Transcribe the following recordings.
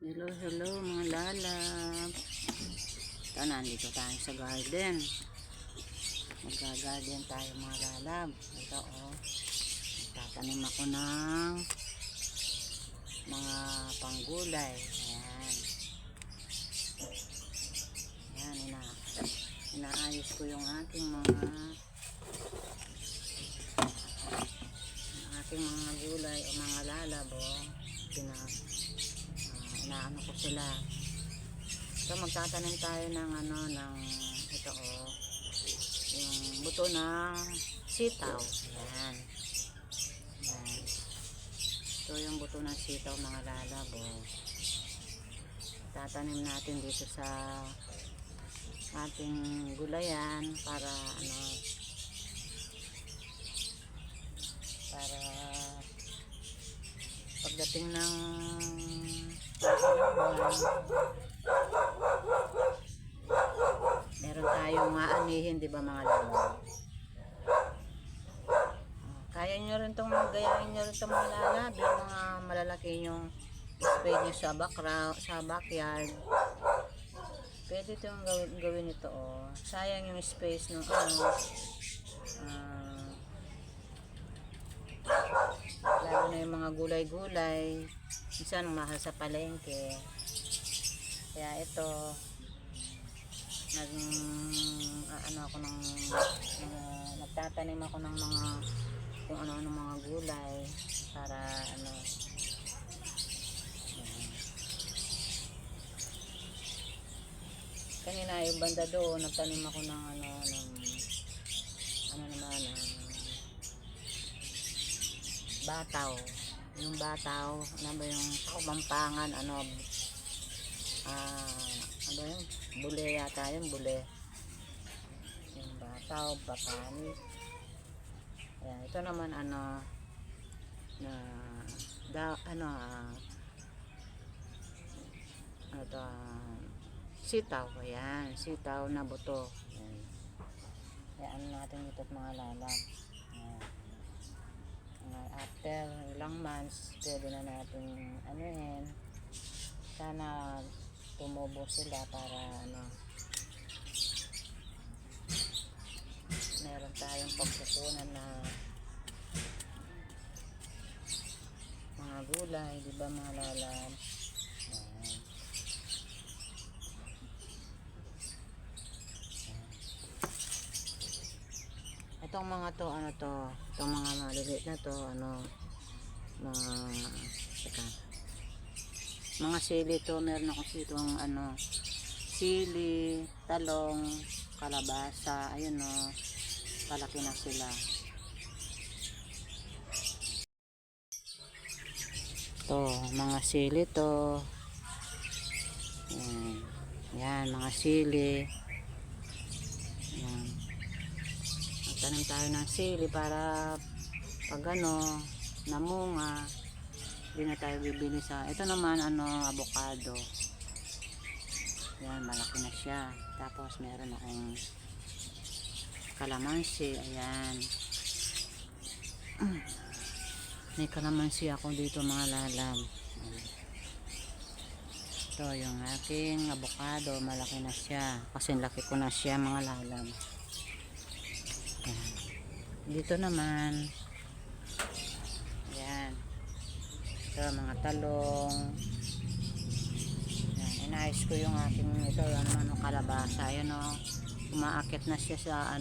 Hello, hello mga lalab. Ito, nandito tayo sa garden. Mag-garden tayo mga lalab. Ito tatanim ako ng mga panggulay. Ayan. Ayan, inaayos ko yung aking mga gulay o mga lalab. Inaano ko sila. So magtatanim tayo ng ito yung buto ng sitaw. Ayan. Ayan. Ito yung buto ng sitaw mga lalabo. Tatanim natin dito sa ating gulayan para para pagdating ng meron tayong aanihin, di ba mga lalab? Kaya nyo rin itong gayahin nyo rin itong mga lalab, yung mga malalaki yung spray nyo sa backyard. Pwede itong gawin ito sayang yung space ng lalo na yung mga gulay-gulay minsan mahal sa palengke, kaya ito nagtatanim ako ng mga kung ano-ano mga gulay para kanina yung banda doon nagtanim ako ng bataw. Yung bataw, yung Kapampangan, yung bule yata yung bule. Yung bataw, batani. Ayan, ito naman sitaw. Ayan, sitaw na buto. Ayan. Ayan natin ito mga lalab. Ayan. After ilang months pwede na natin sana tumubo sila para meron tayong pagkukunan na mga gulay, di ba mga lalab? Itong mga to itong mga maliliit na to mga sili to, meron ako dito sili, talong, kalabasa. Ayun palaki na sila. To mga sili to. Yan mga sili. Yan. Magtanim tayo ng sili para pag namunga, hindi na tayo bibili sa ito naman avocado. Yan, malaki na siya. Tapos meron akong kalamansi. Ayan. May kalamansi ako dito mga lalab. Ito yung aking avocado, malaki na siya kasi laki ko na siya mga lalab. Ayan. Dito naman ayan, ito mga talong. Ayan, inayos ko yung aking kalabasa. Ayan umaakit na siya sa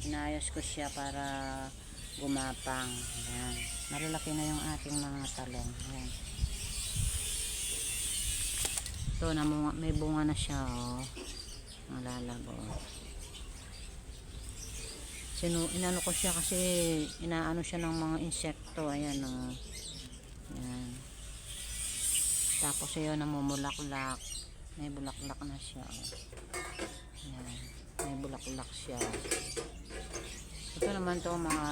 inayos ko siya para gumapang. Ayan, malalaki na yung aking mga talong. Ayan. Ito may bunga na siya mga lalab. Inano ko siya kasi inaano siya ng mga insekto. Ayan ayan. Tapos ayun namumulaklak, may bulaklak na siya. Ayan, may bulaklak siya. Ito naman to mga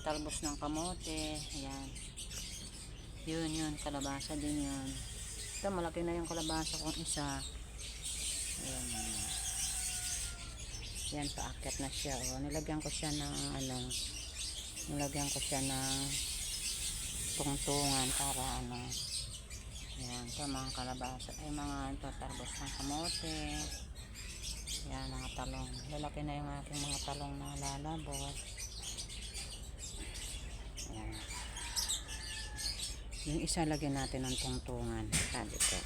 talbos ng kamote. Ayan, yun kalabasa din yun. Ito malaki na yung kalabasa kong isa. Ayan. Yan, paakyat na siya. Nilagyan ko siya ng tungtungan para Ayan. Yan, ito mga kalabasa, ay mga ito, tarbos ng kamote. Yan, mga talong. Lalaki na yung aking mga talong na lalabot. Yan. Yung isa lagyan natin ng tungtungan. Sabi ko.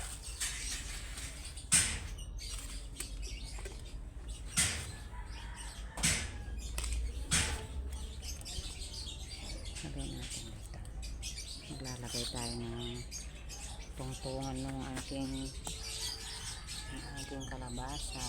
Lagyan natin dito. Maglalagay tayo ng tungtungan ng aking kalabasa.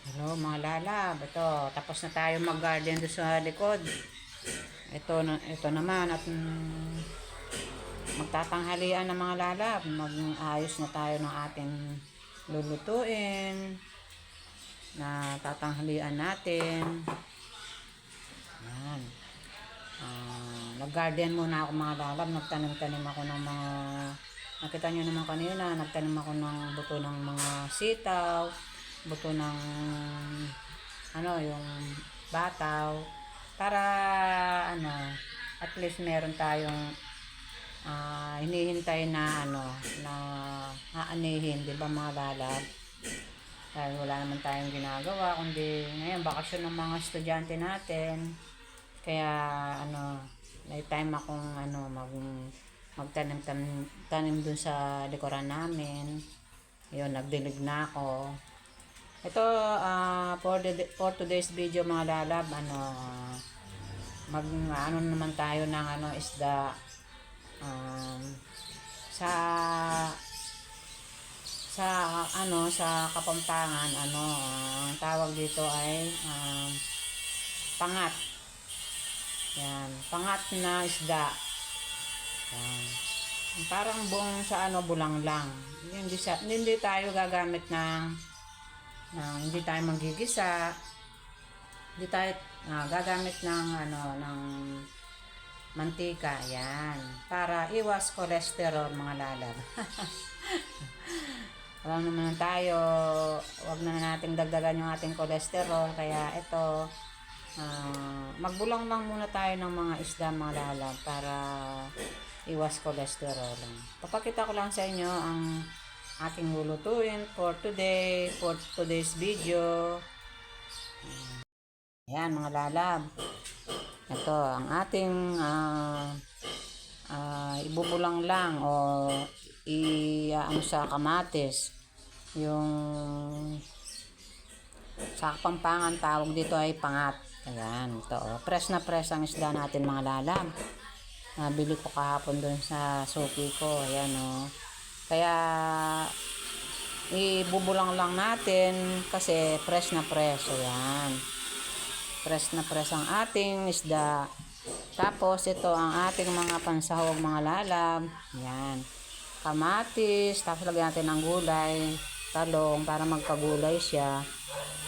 Hello mga lalab, ito tapos na tayo mag-garden doon sa likod. Ito naman at magtatanghalian ng mga lalab. Mag-ayos na tayo ng ating lulutuin na tatanghalian natin. Yan. Nag-garden muna ako mga lalab. Nagtanim-tanim ako ng mga, nakita nyo naman kanina, nagtanim ako ng buto ng mga sitaw, buto ng yung bataw, para at least meron tayong hinihintay na na aanihin, di ba mga lalab? Dahil wala naman tayong ginagawa kundi ngayon bakasyon ng mga estudyante natin, kaya may time akong magtanim dun sa likuran namin. Yun, nagdilig na ako. Ito for today's video mga lalab, naman tayo ng isda. Sa Kapampangan, ang tawag dito ay pangat. Yan, pangat na isda. Yan. Parang buong sa bulang lang. Hindi tayo gagamit hindi tayo manggigisa. Hindi tayo gagamit ng mantika. Yan, para iwas cholesterol mga lalab. Alam naman tayo, wag na nating dagdagan yung ating cholesterol, kaya ito magbulang lang muna tayo ng mga isda mga lalab para iwas cholesterol. Papakita ko lang sa inyo ang aking lulutuin for today's video. Ayan mga lalab, ito ang ating ibubulang lang o sa kamatis. Yung sa Kapampangan tawag dito ay pangat. Ayan, ito press na press ang isda natin mga lalab. Nabili ko kahapon doon sa suki ko. Ayan kaya ibubulang lang natin kasi press na press. Ayan, press na press ang ating isda. Tapos ito ang ating mga pansahog mga lalab. Ayan, kamatis, tapos lagyan natin ng gulay, talong para magkagulay siya.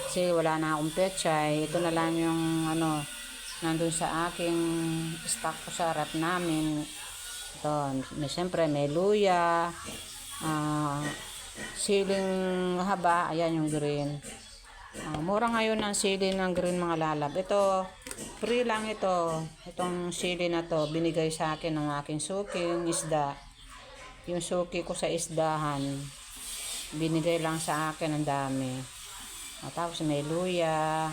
Kasi wala na akong pechay. Ito na lang yung nandun sa aking stock ko sa rep namin. Ito, siyempre may luya, siling haba, ayan yung green. Mura ngayon ang sili ng green mga lalab. Ito, free lang ito. Itong sili na to, binigay sa akin ng aking suking isda. Yung suki ko sa isdahan, binigay lang sa akin ang dami. Tapos may luya.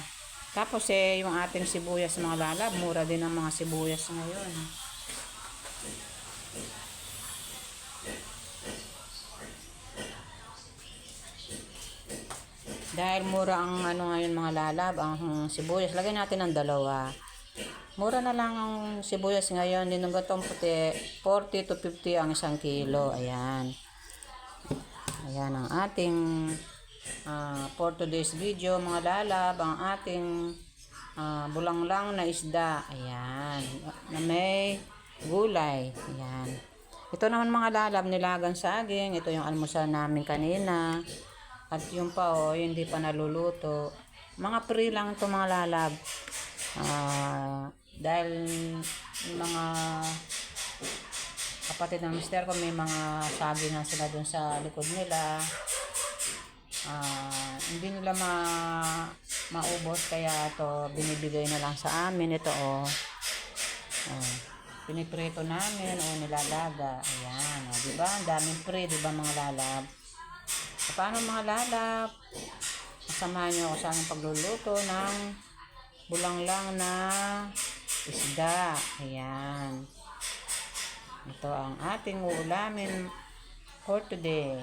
Tapos yung ating sibuyas mga lalab, mura din ang mga sibuyas ngayon. Dahil mura ang ngayon mga lalab, ang sibuyas, lagay natin ng 2. Mura na lang ang sibuyas ngayon. Yung gatong puti, 40 to 50 ang 1 kilo. Ayan. Ayan ang ating for today's video mga lalab, ang ating bulanglang na isda. Ayan, na may gulay. Ayan. Ito naman mga lalab, nilagang saging. Ito yung almusal namin kanina. At yung pa hindi pa naluluto. Mga free lang ito mga lalab. Dahil mga kapatid ng mister ko, may mga saging sila dun sa likod nila. Hindi nila maubos, kaya to binibigay na lang sa amin. Ito piniprito namin o nilalaga. Ayan, diba? Ang daming pre, diba mga lalab? Paano mga lalab? Kasamahan nyo ako sa aming pagluluto ng bulanglang na isda. Ayan. Ito ang ating uulamin for today.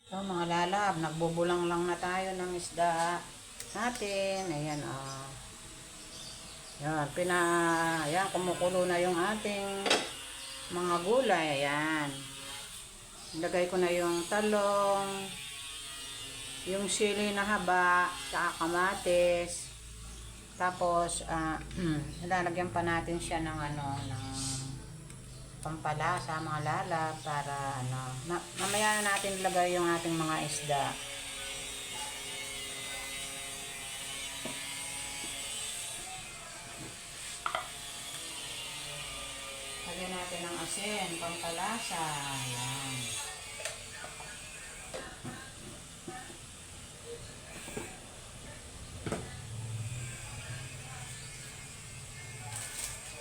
So mga lalab, nagbubulang lang na tayo ng isda natin. Ayan, Yan, kumukulo na yung ating mga gulay. Ayan. Ilagay ko na yung talong, yung sili na haba, saka kamatis. Tapos, lalagyan pa natin siya ng ng pampalasa mga lalab para mamaya na natin ilagay yung ating mga isda. Lagyan natin ng asin, pampalasa. Ayan.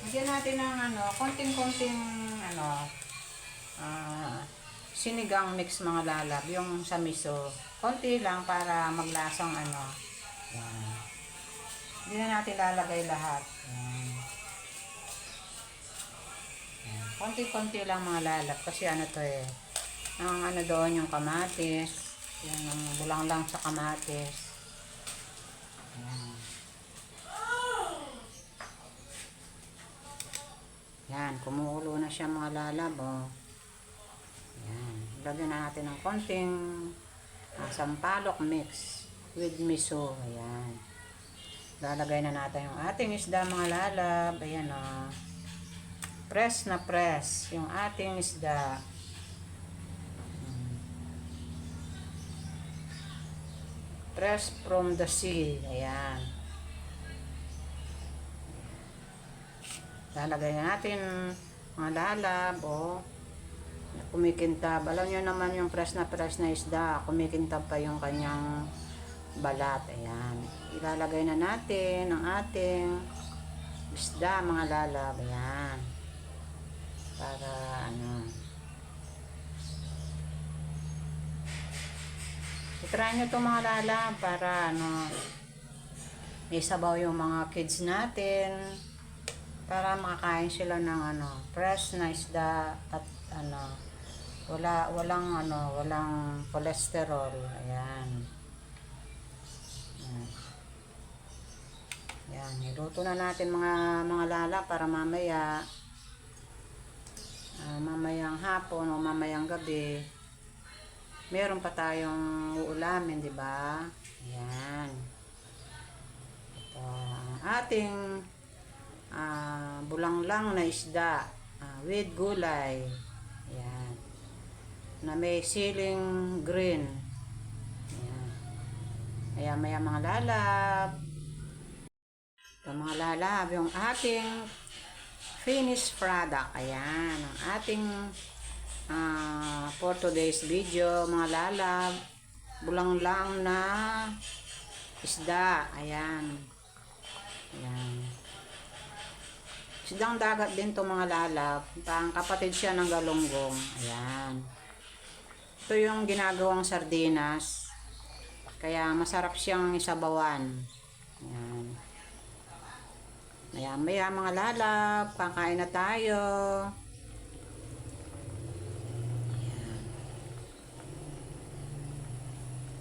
Lagyan natin ng konting-konting sinigang mix mga lalab, yung sa miso. Konti lang para maglasang Yan. Hindi na natin lalagay lahat. Yan. Yan. Konti-konti lang mga lalab kasi to ang doon yung kamatis. Yan, ang bulang lang sa kamatis. Yan. Yan, kumukulo na siya mga lalab. Yan. Lagyan na natin ng konting sampalok mix with miso. Ayan. Lalagay na natin yung ating isda mga lalab. Ayan press na press yung ating isda. Press from the sea. Ayan. Lalagay natin mga lalab kumikintab. Alam nyo naman yung press na isda, kumikintab pa yung kanyang balat. Ayan. Ilalagay na natin ang ating isda mga lalab. Ayan. Para i-try nyo ito mga lalab para isabaw yung mga kids natin. Para makakain sila ng fresh na isda at walang cholesterol. Ayan. Ayan, niluto na natin mga lala para mamayang hapon o mamayang gabi meron pa tayong uulamin, di ba? Ayan. Ito ang ating bulanglang na isda with gulay. Ayan. Na may siling green. Ayan. Ayan, maya mga lalab. Ito mga lalab, yung ating finished product. Ayan. Ang ating for today's video mga lalab. Bulanglang na isda. Ayan. Ayan. Isdang dagat din to mga lalab. Ang kapatid siya ng galunggong. Ayan. Ito yung ginagawang sardinas. Kaya masarap siyang isabawan. Ayan. Maya mga lalab, kakain na tayo. Ayan.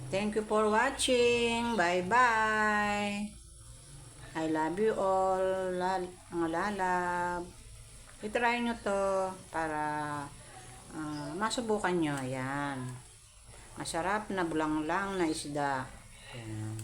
Thank you for watching. Bye-bye. I love you all, mga lalab. I-try nyo to para masubukan nyo. Ayan. Masarap na bulanglang na isda. Ayan.